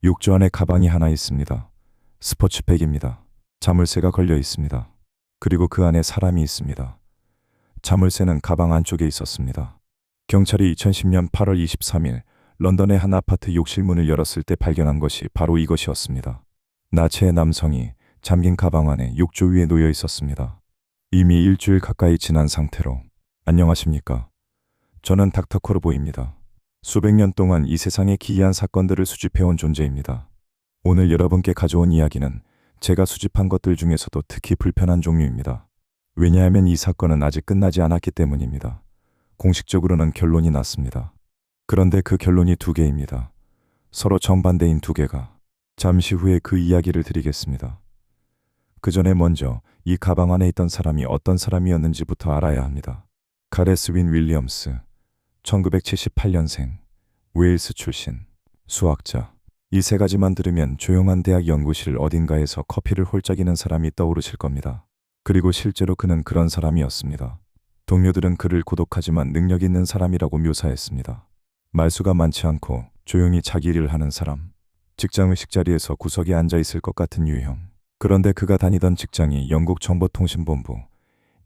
욕조 안에 가방이 하나 있습니다. 스포츠백입니다. 자물쇠가 걸려 있습니다. 그리고 그 안에 사람이 있습니다. 자물쇠는 가방 안쪽에 있었습니다. 경찰이 2010년 8월 23일 런던의 한 아파트 욕실 문을 열었을 때 발견한 것이 바로 이것이었습니다. 나체의 남성이 잠긴 가방 안에 욕조 위에 놓여 있었습니다. 이미 일주일 가까이 지난 상태로. 안녕하십니까? 저는 닥터 코르보입니다. 수백 년 동안 이 세상의 기이한 사건들을 수집해온 존재입니다. 오늘 여러분께 가져온 이야기는 제가 수집한 것들 중에서도 특히 불편한 종류입니다. 왜냐하면 이 사건은 아직 끝나지 않았기 때문입니다. 공식적으로는 결론이 났습니다. 그런데 그 결론이 두 개입니다. 서로 정반대인 두 개가. 잠시 후에 그 이야기를 드리겠습니다. 그 전에 먼저 이 가방 안에 있던 사람이 어떤 사람이었는지부터 알아야 합니다. 가레스 윈 윌리엄스, 1978년생, 웨일스 출신, 수학자. 이 세 가지만 들으면 조용한 대학 연구실 어딘가에서 커피를 홀짝이는 사람이 떠오르실 겁니다. 그리고 실제로 그는 그런 사람이었습니다. 동료들은 그를 고독하지만 능력 있는 사람이라고 묘사했습니다. 말수가 많지 않고 조용히 자기 일을 하는 사람. 직장의식 자리에서 구석에 앉아 있을 것 같은 유형. 그런데 그가 다니던 직장이 영국 정보통신본부,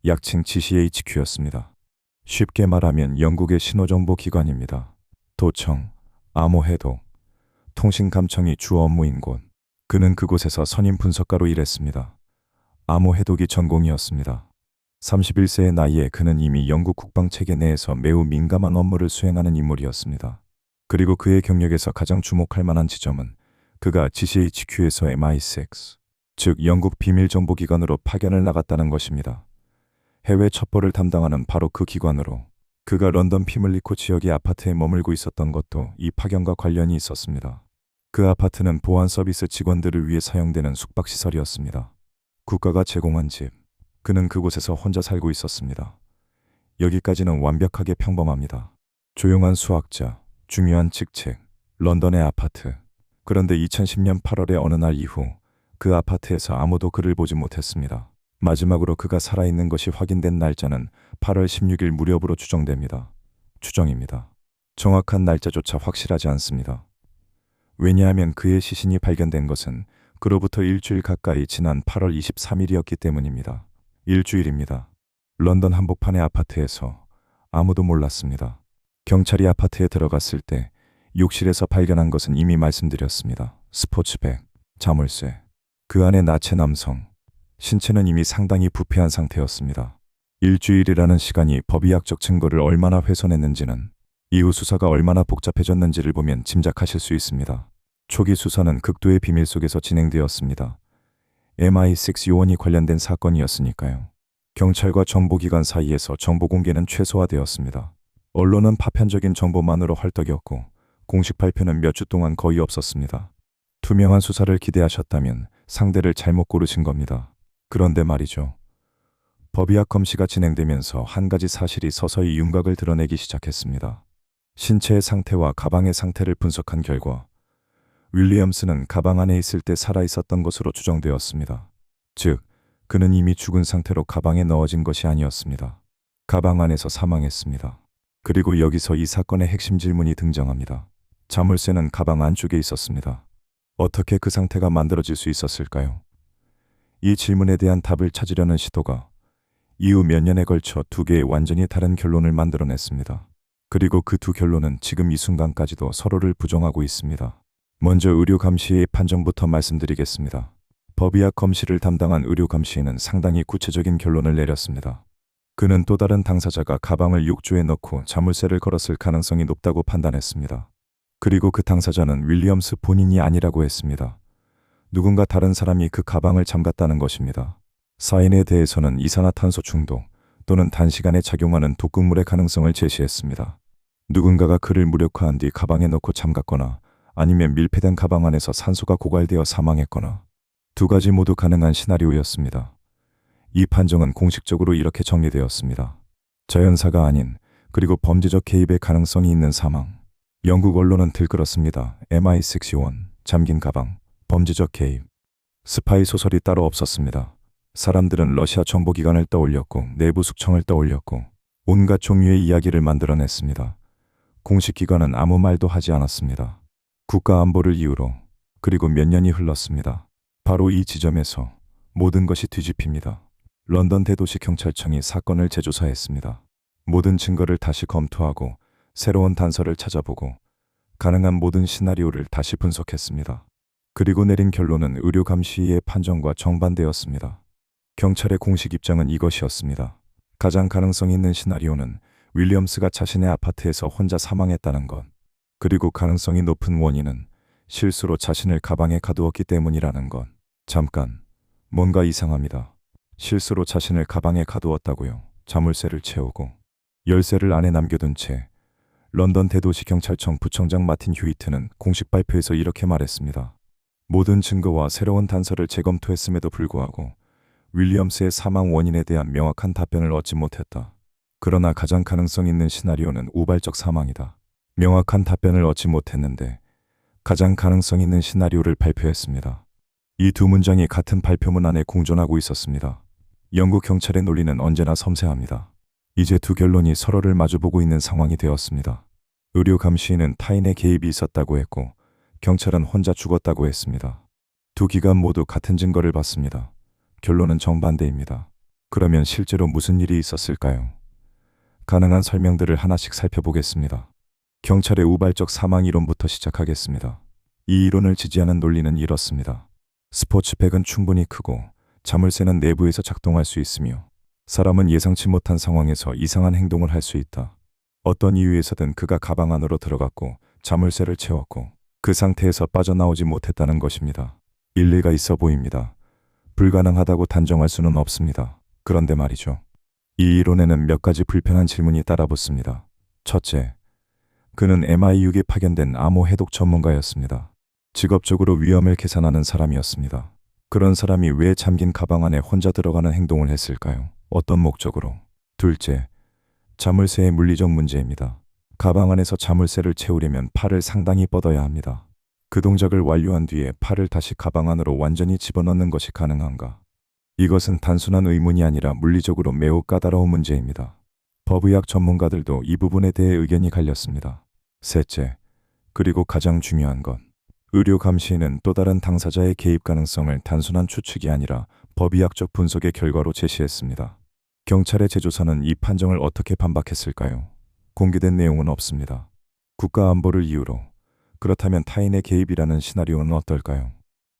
약칭 GCHQ였습니다. 쉽게 말하면 영국의 신호정보기관입니다. 도청, 암호해독, 통신감청이 주 업무인 곳. 그는 그곳에서 선임 분석가로 일했습니다. 암호해독이 전공이었습니다. 31세의 나이에 그는 이미 영국 국방체계 내에서 매우 민감한 업무를 수행하는 인물이었습니다. 그리고 그의 경력에서 가장 주목할 만한 지점은 그가 GCHQ에서 MI6, 즉 영국 비밀정보기관으로 파견을 나갔다는 것입니다. 해외 첩보를 담당하는 바로 그 기관으로. 그가 런던 피물리코 지역의 아파트에 머물고 있었던 것도 이 파견과 관련이 있었습니다. 그 아파트는 보안 서비스 직원들을 위해 사용되는 숙박시설이었습니다. 국가가 제공한 집. 그는 그곳에서 혼자 살고 있었습니다. 여기까지는 완벽하게 평범합니다. 조용한 수학자, 중요한 직책, 런던의 아파트. 그런데 2010년 8월의 어느 날 이후 그 아파트에서 아무도 그를 보지 못했습니다. 마지막으로 그가 살아있는 것이 확인된 날짜는 8월 16일 무렵으로 추정됩니다. 추정입니다. 정확한 날짜조차 확실하지 않습니다. 왜냐하면 그의 시신이 발견된 것은 그로부터 일주일 가까이 지난 8월 23일이었기 때문입니다. 일주일입니다. 런던 한복판의 아파트에서 아무도 몰랐습니다. 경찰이 아파트에 들어갔을 때 욕실에서 발견한 것은 이미 말씀드렸습니다. 스포츠백, 자물쇠. 그 안에 나체 남성. 신체는 이미 상당히 부패한 상태였습니다. 일주일이라는 시간이 법의학적 증거를 얼마나 훼손했는지는 이후 수사가 얼마나 복잡해졌는지를 보면 짐작하실 수 있습니다. 초기 수사는 극도의 비밀 속에서 진행되었습니다. MI6 요원이 관련된 사건이었으니까요. 경찰과 정보기관 사이에서 정보 공개는 최소화되었습니다. 언론은 파편적인 정보만으로 헐떡였고 공식 발표는 몇 주 동안 거의 없었습니다. 투명한 수사를 기대하셨다면 상대를 잘못 고르신 겁니다. 그런데 말이죠. 법의학 검시가 진행되면서 한 가지 사실이 서서히 윤곽을 드러내기 시작했습니다. 신체의 상태와 가방의 상태를 분석한 결과 윌리엄스는 가방 안에 있을 때 살아있었던 것으로 추정되었습니다. 즉, 그는 이미 죽은 상태로 가방에 넣어진 것이 아니었습니다. 가방 안에서 사망했습니다. 그리고 여기서 이 사건의 핵심 질문이 등장합니다. 자물쇠는 가방 안쪽에 있었습니다. 어떻게 그 상태가 만들어질 수 있었을까요? 이 질문에 대한 답을 찾으려는 시도가 이후 몇 년에 걸쳐 두 개의 완전히 다른 결론을 만들어냈습니다. 그리고 그 두 결론은 지금 이 순간까지도 서로를 부정하고 있습니다. 먼저 의료 감시의 판정부터 말씀드리겠습니다. 법의학 검시를 담당한 의료 감시인은 상당히 구체적인 결론을 내렸습니다. 그는 또 다른 당사자가 가방을 욕조에 넣고 자물쇠를 걸었을 가능성이 높다고 판단했습니다. 그리고 그 당사자는 윌리엄스 본인이 아니라고 했습니다. 누군가 다른 사람이 그 가방을 잠갔다는 것입니다. 사인에 대해서는 이산화탄소 중독 또는 단시간에 작용하는 독극물의 가능성을 제시했습니다. 누군가가 그를 무력화한 뒤 가방에 넣고 잠갔거나 아니면 밀폐된 가방 안에서 산소가 고갈되어 사망했거나 두 가지 모두 가능한 시나리오였습니다. 이 판정은 공식적으로 이렇게 정리되었습니다. 자연사가 아닌 그리고 범죄적 개입의 가능성이 있는 사망. 영국 언론은 들끓었습니다. MI6 요원, 잠긴 가방, 범죄적 개입. 스파이 소설이 따로 없었습니다. 사람들은 러시아 정보기관을 떠올렸고 내부 숙청을 떠올렸고 온갖 종류의 이야기를 만들어냈습니다. 공식 기관은 아무 말도 하지 않았습니다. 국가 안보를 이유로 그리고 몇 년이 흘렀습니다. 바로 이 지점에서 모든 것이 뒤집힙니다. 런던 대도시 경찰청이 사건을 재조사했습니다. 모든 증거를 다시 검토하고 새로운 단서를 찾아보고 가능한 모든 시나리오를 다시 분석했습니다. 그리고 내린 결론은 의료감시의 판정과 정반대였습니다. 경찰의 공식 입장은 이것이었습니다. 가장 가능성 있는 시나리오는 윌리엄스가 자신의 아파트에서 혼자 사망했다는 것, 그리고 가능성이 높은 원인은 실수로 자신을 가방에 가두었기 때문이라는 것. 잠깐, 뭔가 이상합니다. 실수로 자신을 가방에 가두었다고요. 자물쇠를 채우고 열쇠를 안에 남겨둔 채. 런던 대도시 경찰청 부청장 마틴 휴이트는 공식 발표에서 이렇게 말했습니다. 모든 증거와 새로운 단서를 재검토했음에도 불구하고 윌리엄스의 사망 원인에 대한 명확한 답변을 얻지 못했다. 그러나 가장 가능성 있는 시나리오는 우발적 사망이다. 명확한 답변을 얻지 못했는데 가장 가능성 있는 시나리오를 발표했습니다. 이 두 문장이 같은 발표문 안에 공존하고 있었습니다. 영국 경찰의 논리는 언제나 섬세합니다. 이제 두 결론이 서로를 마주보고 있는 상황이 되었습니다. 의료 감시인은 타인의 개입이 있었다고 했고 경찰은 혼자 죽었다고 했습니다. 두 기관 모두 같은 증거를 봤습니다. 결론은 정반대입니다. 그러면 실제로 무슨 일이 있었을까요? 가능한 설명들을 하나씩 살펴보겠습니다. 경찰의 우발적 사망 이론부터 시작하겠습니다. 이 이론을 지지하는 논리는 이렇습니다. 스포츠백은 충분히 크고 자물쇠는 내부에서 작동할 수 있으며 사람은 예상치 못한 상황에서 이상한 행동을 할 수 있다. 어떤 이유에서든 그가 가방 안으로 들어갔고 자물쇠를 채웠고 그 상태에서 빠져나오지 못했다는 것입니다. 일리가 있어 보입니다. 불가능하다고 단정할 수는 없습니다. 그런데 말이죠. 이 이론에는 몇 가지 불편한 질문이 따라붙습니다. 첫째, 그는 MI6에 파견된 암호 해독 전문가였습니다. 직업적으로 위험을 계산하는 사람이었습니다. 그런 사람이 왜 잠긴 가방 안에 혼자 들어가는 행동을 했을까요? 어떤 목적으로? 둘째, 자물쇠의 물리적 문제입니다. 가방 안에서 자물쇠를 채우려면 팔을 상당히 뻗어야 합니다. 그 동작을 완료한 뒤에 팔을 다시 가방 안으로 완전히 집어넣는 것이 가능한가? 이것은 단순한 의문이 아니라 물리적으로 매우 까다로운 문제입니다. 법의학 전문가들도 이 부분에 대해 의견이 갈렸습니다. 셋째, 그리고 가장 중요한 건 의료 감시인은 또 다른 당사자의 개입 가능성을 단순한 추측이 아니라 법의학적 분석의 결과로 제시했습니다. 경찰의 재조사는 이 판정을 어떻게 반박했을까요? 공개된 내용은 없습니다. 국가 안보를 이유로. 그렇다면 타인의 개입이라는 시나리오는 어떨까요?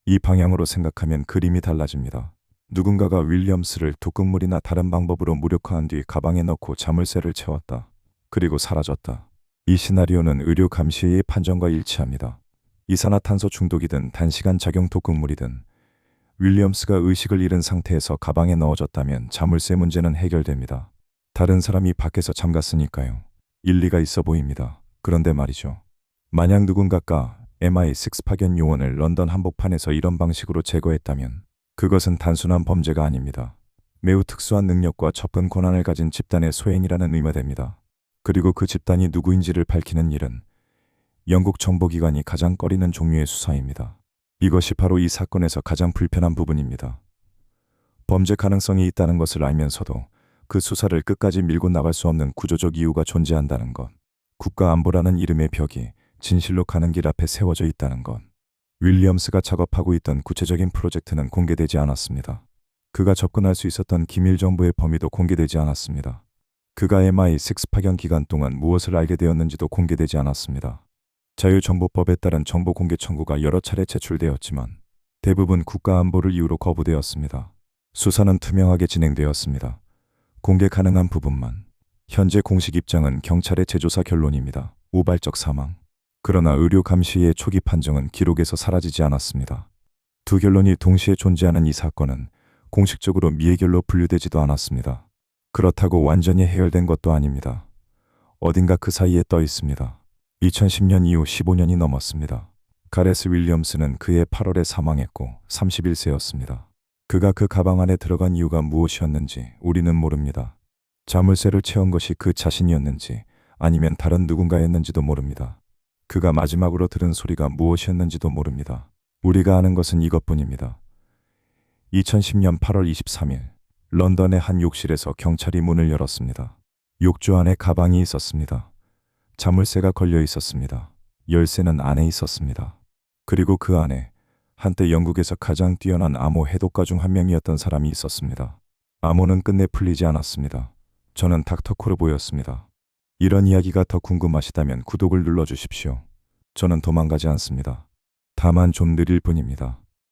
이 방향으로 생각하면 그림이 달라집니다. 누군가가 윌리엄스를 독극물이나 다른 방법으로 무력화한 뒤 가방에 넣고 자물쇠를 채웠다. 그리고 사라졌다. 이 시나리오는 의료 감시의 판정과 일치합니다. 이산화탄소 중독이든 단시간 작용 독극물이든 윌리엄스가 의식을 잃은 상태에서 가방에 넣어졌다면 자물쇠 문제는 해결됩니다. 다른 사람이 밖에서 잠갔으니까요. 일리가 있어 보입니다. 그런데 말이죠. 만약 누군가가 MI6 파견 요원을 런던 한복판에서 이런 방식으로 제거했다면 그것은 단순한 범죄가 아닙니다. 매우 특수한 능력과 접근 권한을 가진 집단의 소행이라는 의미됩니다. 그리고 그 집단이 누구인지를 밝히는 일은 영국 정보기관이 가장 꺼리는 종류의 수사입니다. 이것이 바로 이 사건에서 가장 불편한 부분입니다. 범죄 가능성이 있다는 것을 알면서도 그 수사를 끝까지 밀고 나갈 수 없는 구조적 이유가 존재한다는 것. 국가안보라는 이름의 벽이 진실로 가는 길 앞에 세워져 있다는 것. 윌리엄스가 작업하고 있던 구체적인 프로젝트는 공개되지 않았습니다. 그가 접근할 수 있었던 기밀 정보의 범위도 공개되지 않았습니다. 그가 MI6 파견 기간 동안 무엇을 알게 되었는지도 공개되지 않았습니다. 자유정보법에 따른 정보 공개 청구가 여러 차례 제출되었지만 대부분 국가안보를 이유로 거부되었습니다. 수사는 투명하게 진행되었습니다. 공개 가능한 부분만. 현재 공식 입장은 경찰의 재조사 결론입니다. 우발적 사망. 그러나 의료 감시의 초기 판정은 기록에서 사라지지 않았습니다. 두 결론이 동시에 존재하는 이 사건은 공식적으로 미해결로 분류되지도 않았습니다. 그렇다고 완전히 해결된 것도 아닙니다. 어딘가 그 사이에 떠 있습니다. 2010년 이후 15년이 넘었습니다. 가레스 윌리엄스는 그해 8월에 사망했고 31세였습니다. 그가 그 가방 안에 들어간 이유가 무엇이었는지 우리는 모릅니다. 자물쇠를 채운 것이 그 자신이었는지 아니면 다른 누군가였는지도 모릅니다. 그가 마지막으로 들은 소리가 무엇이었는지도 모릅니다. 우리가 아는 것은 이것뿐입니다. 2010년 8월 23일 런던의 한 욕실에서 경찰이 문을 열었습니다. 욕조 안에 가방이 있었습니다. 자물쇠가 걸려 있었습니다. 열쇠는 안에 있었습니다. 그리고 그 안에 한때 영국에서 가장 뛰어난 암호 해독가 중 한 명이었던 사람이 있었습니다. 암호는 끝내 풀리지 않았습니다. 저는 닥터 코르보였습니다. 이런 이야기가 더 궁금하시다면 구독을 눌러주십시오. 저는 도망가지 않습니다. 다만 좀 느릴 뿐입니다.